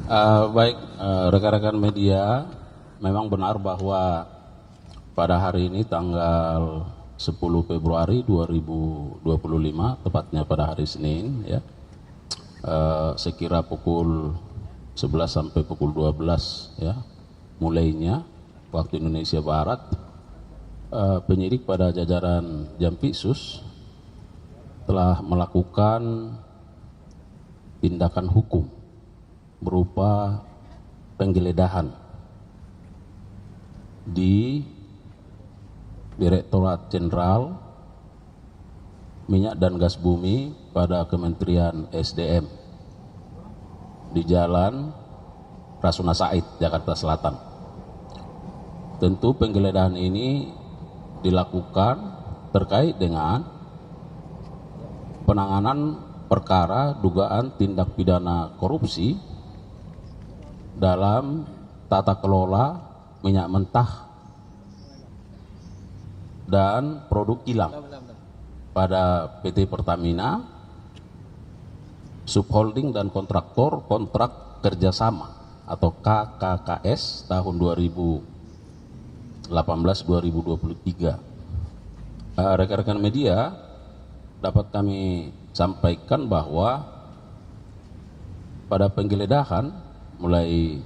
Baik, rekan-rekan media, memang benar bahwa pada hari ini tanggal 10 Februari 2025, tepatnya pada hari Senin, ya, sekira pukul 11 sampai pukul 12, ya, mulainya waktu Indonesia Barat, penyidik pada jajaran Jampitsus telah melakukan tindakan hukum berupa penggeledahan di Direktorat Jenderal Minyak dan Gas Bumi pada Kementerian SDM di Jalan Rasuna Said, Jakarta Selatan. Tentu penggeledahan ini dilakukan terkait dengan penanganan perkara dugaan tindak pidana korupsi dalam tata kelola minyak mentah dan produk kilang pada PT Pertamina, subholding dan kontraktor kontrak kerjasama atau KKKS tahun 2018-2023. Rekan-rekan media, dapat kami sampaikan bahwa pada penggeledahan mulai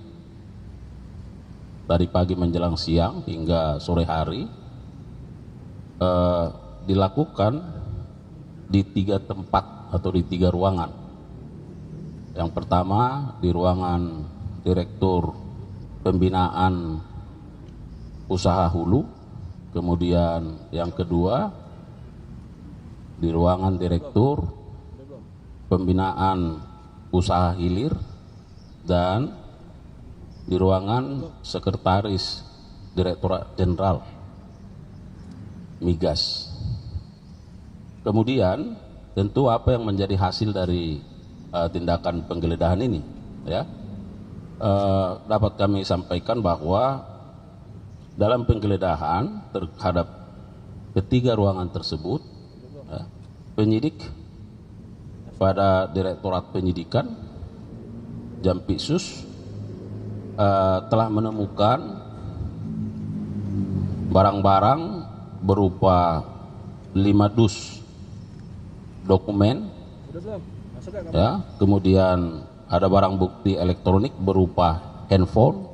dari pagi menjelang siang hingga sore hari dilakukan di 3 tempat atau di 3 ruangan. Yang pertama di ruangan Direktur Pembinaan Usaha Hulu, kemudian yang kedua di ruangan Direktur Pembinaan Usaha Hilir, dan di ruangan Sekretaris Direktorat Jenderal Migas. Kemudian tentu apa yang menjadi hasil dari tindakan penggeledahan ini, ya, dapat kami sampaikan bahwa dalam penggeledahan terhadap ketiga ruangan tersebut, ya, penyidik pada Direktorat Penyidikan Jampitsus telah menemukan barang-barang berupa 5 dus dokumen, ya, kemudian ada barang bukti elektronik berupa handphone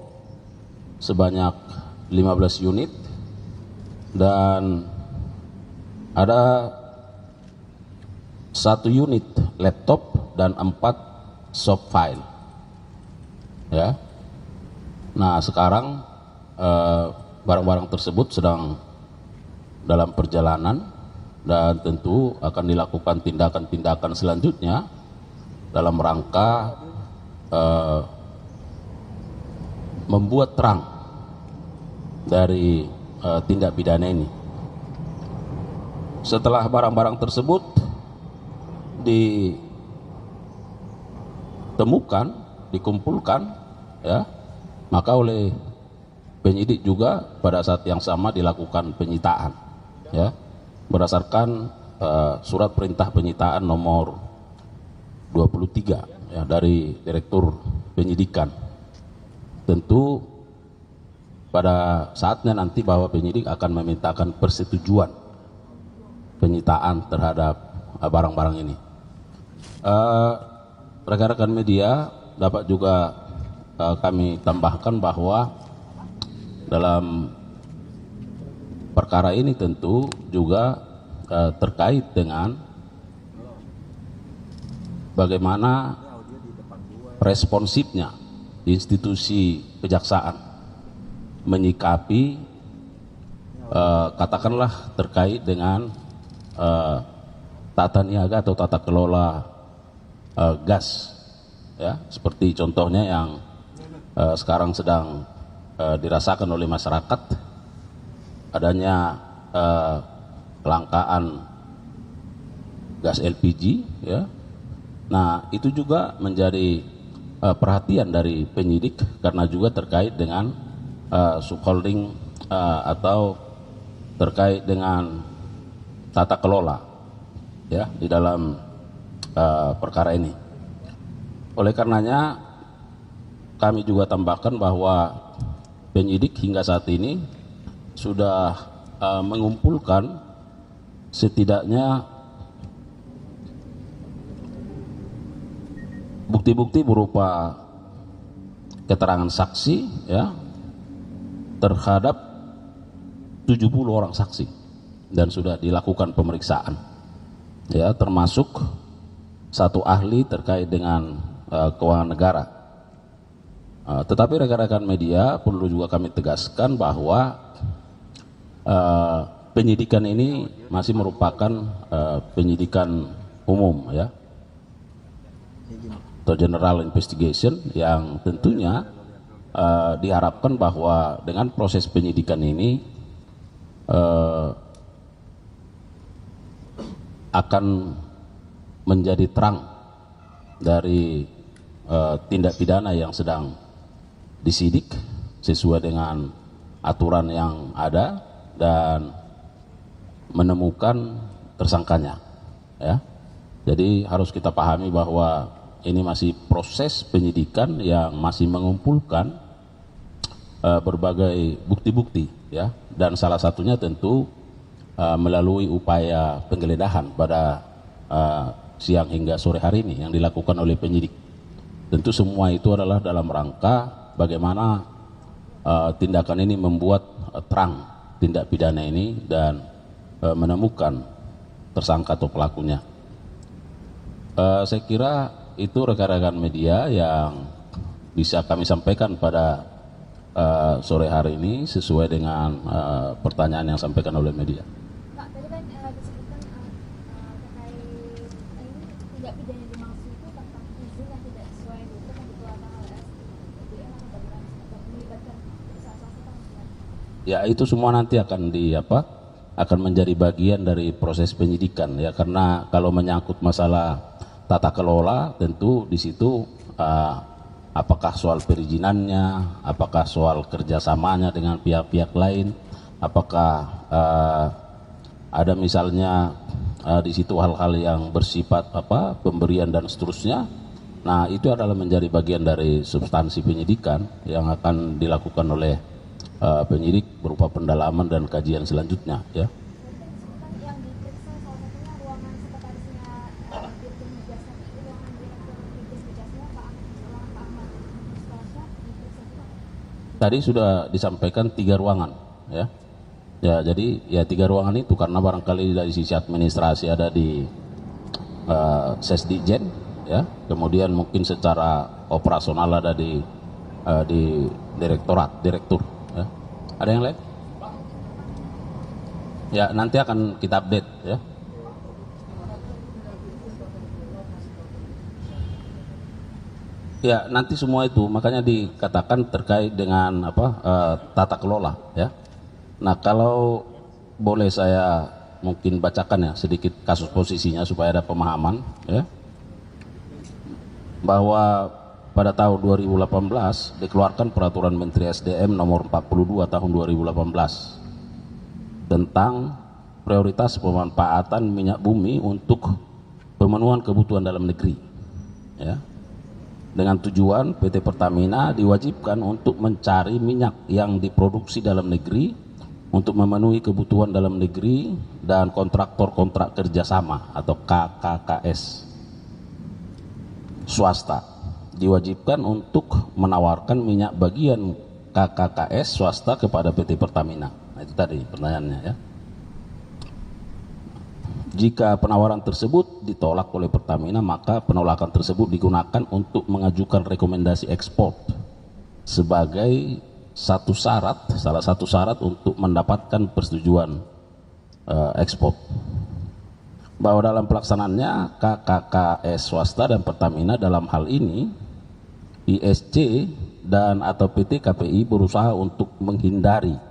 sebanyak 15 unit, dan ada 1 unit laptop dan 4 soft file, ya. Nah, sekarang barang-barang tersebut sedang dalam perjalanan dan tentu akan dilakukan tindakan-tindakan selanjutnya dalam rangka membuat terang dari tindak pidana ini. Setelah barang-barang tersebut ditemukan, dikumpulkan, ya, maka oleh penyidik juga pada saat yang sama dilakukan penyitaan, ya, berdasarkan surat perintah penyitaan nomor 23, ya, dari Direktur Penyidikan. Tentu pada saatnya nanti bahwa penyidik akan memintakan persetujuan penyitaan terhadap barang-barang ini. Rekan-rekan media, dapat juga kami tambahkan bahwa dalam perkara ini tentu juga terkait dengan bagaimana responsifnya institusi kejaksaan menyikapi katakanlah terkait dengan tata niaga atau tata kelola gas, ya, seperti contohnya yang sekarang sedang dirasakan oleh masyarakat, adanya kelangkaan gas LPG, ya. Nah, itu juga menjadi perhatian dari penyidik karena juga terkait dengan subholding atau terkait dengan tata kelola, ya, di dalam perkara ini. Oleh karenanya kami juga tambahkan bahwa penyidik hingga saat ini sudah mengumpulkan setidaknya bukti-bukti berupa keterangan saksi ya terhadap 70 orang saksi dan sudah dilakukan pemeriksaan ya, termasuk satu ahli terkait dengan keuangan negara. Tetapi rekan-rekan media perlu juga kami tegaskan bahwa penyidikan ini masih merupakan penyidikan umum ya, atau general investigation, yang tentunya diharapkan bahwa dengan proses penyidikan ini akan menjadi terang dari tindak pidana yang sedang disidik sesuai dengan aturan yang ada dan menemukan tersangkanya ya. Jadi harus kita pahami bahwa ini masih proses penyidikan yang masih mengumpulkan berbagai bukti-bukti ya, dan salah satunya tentu melalui upaya penggeledahan pada siang hingga sore hari ini yang dilakukan oleh penyidik. Tentu semua itu adalah dalam rangka bagaimana tindakan ini membuat terang tindak pidana ini dan menemukan tersangka atau pelakunya. Saya kira itu rekan-rekan media yang bisa kami sampaikan pada sore hari ini sesuai dengan pertanyaan yang disampaikan oleh media. Pak, tadi kan disebutkan terkait tindak pidana yang dimaksud itu tentang izin yang tidak sesuai hukum yang dikeluarkan oleh SPI atau bagaimana melibatkan perusahaan swasta. Ya, itu semua nanti akan menjadi bagian dari proses penyidikan ya, karena kalau menyangkut masalah tata kelola tentu di situ apakah soal perizinannya, apakah soal kerjasamanya dengan pihak-pihak lain, apakah ada misalnya di situ hal-hal yang bersifat pemberian dan seterusnya. Nah, itu adalah menjadi bagian dari substansi penyidikan yang akan dilakukan oleh penyidik berupa pendalaman dan kajian selanjutnya ya. Yang diperiksa salah satunya ruangan sekretarisnya Dirjen Migas, tapi ruangan Direktur Migasnya Pak Ahmad Mustasya diperiksa juga. Tadi sudah disampaikan 3 ruangan ya. Ya, jadi ya 3 ruangan itu karena barangkali dari sisi administrasi ada di Sesdijen ya, kemudian mungkin secara operasional ada di direktur ya. Ada yang lain? Ya, nanti akan kita update ya. Ya, nanti semua itu makanya dikatakan terkait dengan tata kelola ya. Nah, kalau boleh saya mungkin bacakan ya sedikit kasus posisinya supaya ada pemahaman ya. Bahwa pada tahun 2018 dikeluarkan Peraturan Menteri SDM nomor 42 tahun 2018 tentang prioritas pemanfaatan minyak bumi untuk pemenuhan kebutuhan dalam negeri ya. Dengan tujuan PT Pertamina diwajibkan untuk mencari minyak yang diproduksi dalam negeri untuk memenuhi kebutuhan dalam negeri dan kontraktor-kontrak kerjasama atau KKKS swasta diwajibkan untuk menawarkan minyak bagian KKKS swasta kepada PT Pertamina. Nah, itu tadi pertanyaannya ya. Jika penawaran tersebut ditolak oleh Pertamina, maka penolakan tersebut digunakan untuk mengajukan rekomendasi ekspor sebagai salah satu syarat untuk mendapatkan persetujuan ekspor. Bahwa dalam pelaksanaannya KKKS swasta dan Pertamina dalam hal ini ISC dan atau PT KPI berusaha untuk menghindari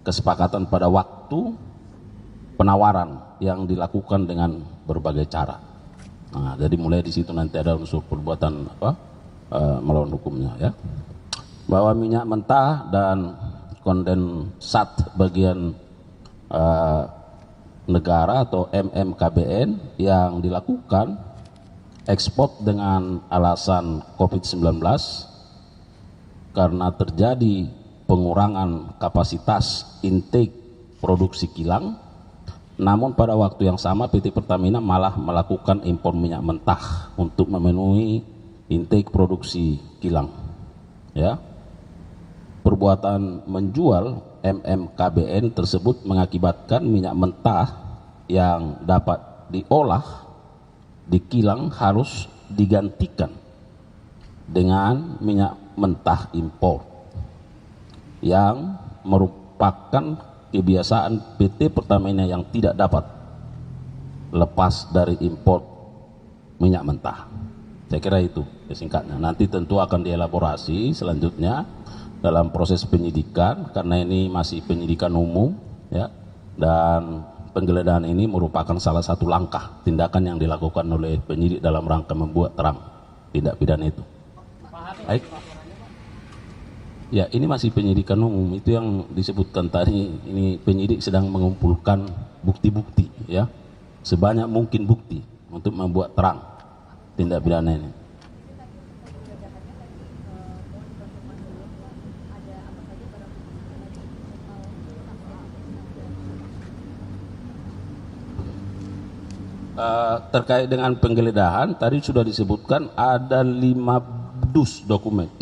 kesepakatan pada waktu penawaran yang dilakukan dengan berbagai cara. Nah, jadi mulai di situ nanti ada unsur perbuatan melawan hukumnya ya. Bahwa minyak mentah dan kondensat bagian negara atau MMKBN yang dilakukan ekspor dengan alasan COVID-19 karena terjadi pengurangan kapasitas intake produksi kilang, namun pada waktu yang sama PT Pertamina malah melakukan impor minyak mentah untuk memenuhi intake produksi kilang. Ya. Perbuatan menjual MMKBN tersebut mengakibatkan minyak mentah yang dapat diolah di kilang harus digantikan dengan minyak mentah impor yang merupakan kebiasaan PT Pertamina yang tidak dapat lepas dari impor minyak mentah. Saya kira itu singkatnya. Nanti tentu akan dielaborasi selanjutnya dalam proses penyidikan, karena ini masih penyidikan umum, ya, dan penggeledahan ini merupakan salah satu langkah tindakan yang dilakukan oleh penyidik dalam rangka membuat terang tindak pidana itu. Baik. Ya, ini masih penyidikan umum, itu yang disebutkan tadi. Ini penyidik sedang mengumpulkan bukti-bukti, ya, sebanyak mungkin bukti untuk membuat terang tindak pidana ini. Terkait dengan penggeledahan tadi sudah disebutkan ada 5 dus dokumen,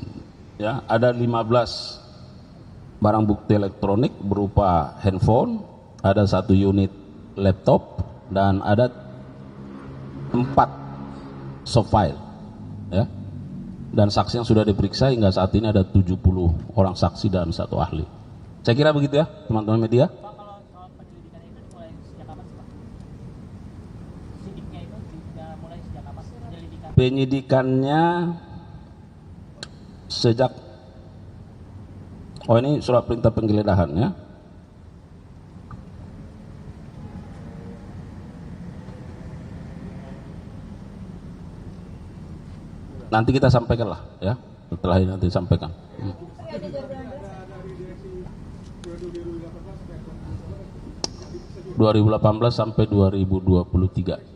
ya, ada 15 barang bukti elektronik berupa handphone, ada 1 unit laptop, dan ada 4 soft file, ya, dan saksi yang sudah diperiksa hingga saat ini ada 70 orang saksi dan 1 ahli. Saya kira begitu ya teman-teman media. Penyidikannya sejak ini surat perintah penggeledahan, ya. Nanti kita sampaikan lah, ya, setelah ini nanti sampaikan. 2018 sampai 2023.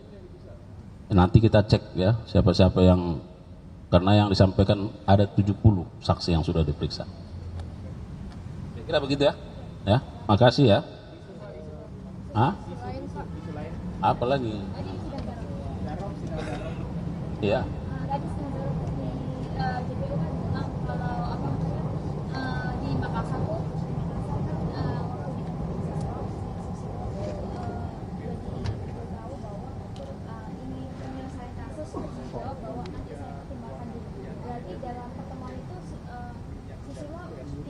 Nanti kita cek, ya, siapa-siapa yang, karena yang disampaikan ada 70 saksi yang sudah diperiksa. Saya kira begitu ya. Ya, makasih ya. Hah? Apa lagi? Iya. Tadi sebenarnya di JPU kan bilang kalau apa di Makassar tuh waktu tahu bahwa ini penyelesaian kasus menjawab bahwa nanti saya pertimbangkan dulu. Berarti dalam pertemuan itu Susilo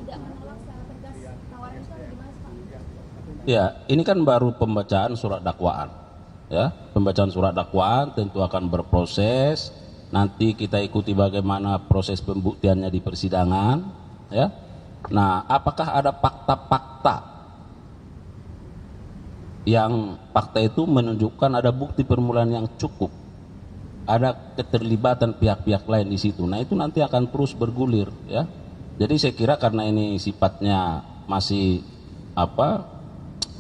tidak menolak secara tegas tawaran itu, gimana Pak? Ya, ini kan baru pembacaan surat dakwaan. Ya, pembacaan surat dakwaan tentu akan berproses. Nanti kita ikuti bagaimana proses pembuktiannya di persidangan, ya. Nah, apakah ada fakta-fakta yang fakta itu menunjukkan ada bukti permulaan yang cukup, ada keterlibatan pihak-pihak lain di situ. Nah, itu nanti akan terus bergulir, ya. Jadi saya kira karena ini sifatnya masih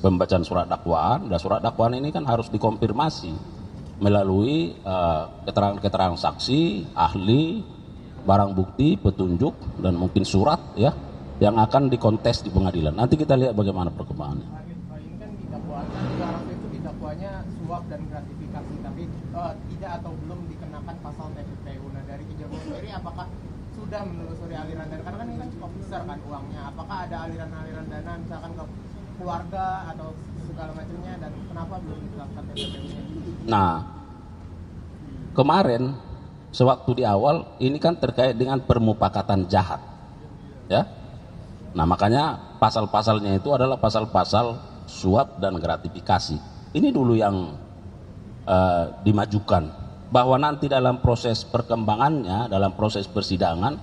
pembacaan surat dakwaan, dan surat dakwaan ini kan harus dikonfirmasi melalui keterangan-keterangan saksi, ahli, barang bukti, petunjuk, dan mungkin surat, ya, yang akan dikontes di pengadilan. Nanti kita lihat bagaimana perkembangannya. Ini kan didakwaannya suap dan gratifikasi, tapi tidak atau belum dikenakan pasal TPPU. Nah, dari Kejagung sendiri apakah sudah menelusuri aliran dana? Karena kan ini kan cukup besar kan uangnya. Apakah ada aliran-aliran dana misalkan ke keluarga atau segala macamnya, dan kenapa belum ditetapkan TPPU-nya? Nah, kemarin sewaktu di awal ini kan terkait dengan permufakatan jahat, ya. Nah, makanya pasal-pasalnya itu adalah pasal-pasal suap dan gratifikasi. Ini dulu yang dimajukan, bahwa nanti dalam proses perkembangannya, dalam proses persidangan,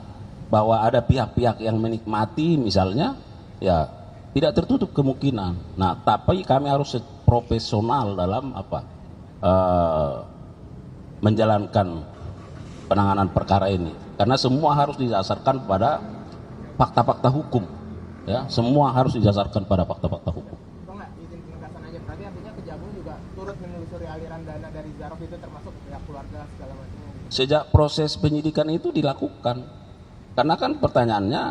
bahwa ada pihak-pihak yang menikmati misalnya, ya, tidak tertutup kemungkinan. Nah, tapi kami harus profesional dalam menjalankan penanganan perkara ini, karena semua harus didasarkan pada fakta-fakta hukum, ya, semua harus didasarkan pada fakta-fakta hukum. Enggak, izin penegasan aja, berarti artinya Kejagung juga turut menelusuri aliran dana dari Zarov itu, termasuk pihak keluarga segala macamnya. Sejak proses penyidikan itu dilakukan, Karena kan pertanyaannya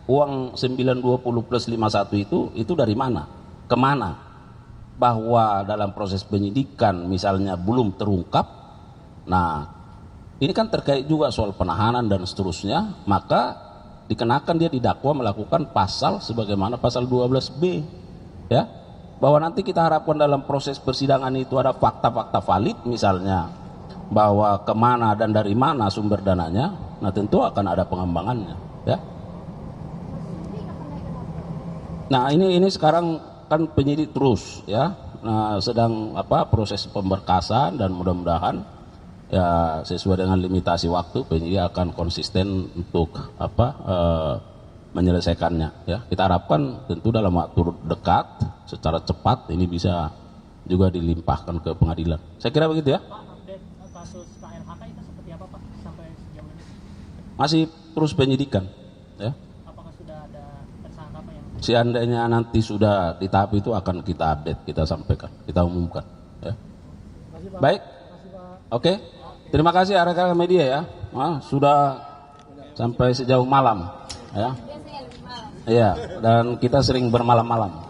uang 920 plus 51 itu dari mana? Kemana? Bahwa dalam proses penyidikan misalnya belum terungkap, nah ini kan terkait juga soal penahanan dan seterusnya, maka dikenakan dia didakwa melakukan pasal sebagaimana pasal 12B, ya, bahwa nanti kita harapkan dalam proses persidangan itu ada fakta-fakta valid misalnya bahwa kemana dan dari mana sumber dananya, nah tentu akan ada pengembangannya, ya. Nah ini sekarang kan penyidik terus, ya, nah sedang proses pemberkasan dan mudah-mudahan ya sesuai dengan limitasi waktu penyidik akan konsisten untuk menyelesaikannya, ya. Kita harapkan tentu dalam waktu dekat secara cepat ini bisa juga dilimpahkan ke pengadilan. Saya kira begitu, ya. Pak, update kasus KLHK itu seperti apa, Pak, sampai sejauh ini? Masih terus penyidikan, ya. Apakah sudah ada tersangka, Pak, yang Seandainya nanti sudah di tahap itu akan kita update, kita sampaikan, kita umumkan, ya. Baik, oke. Terima kasih rekan media, ya. Sudah sampai sejauh malam, ya. Biasanya lebih malam. Iya, dan kita sering bermalam-malam.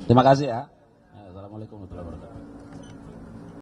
Terima kasih, ya. Assalamualaikum warahmatullahi wabarakatuh.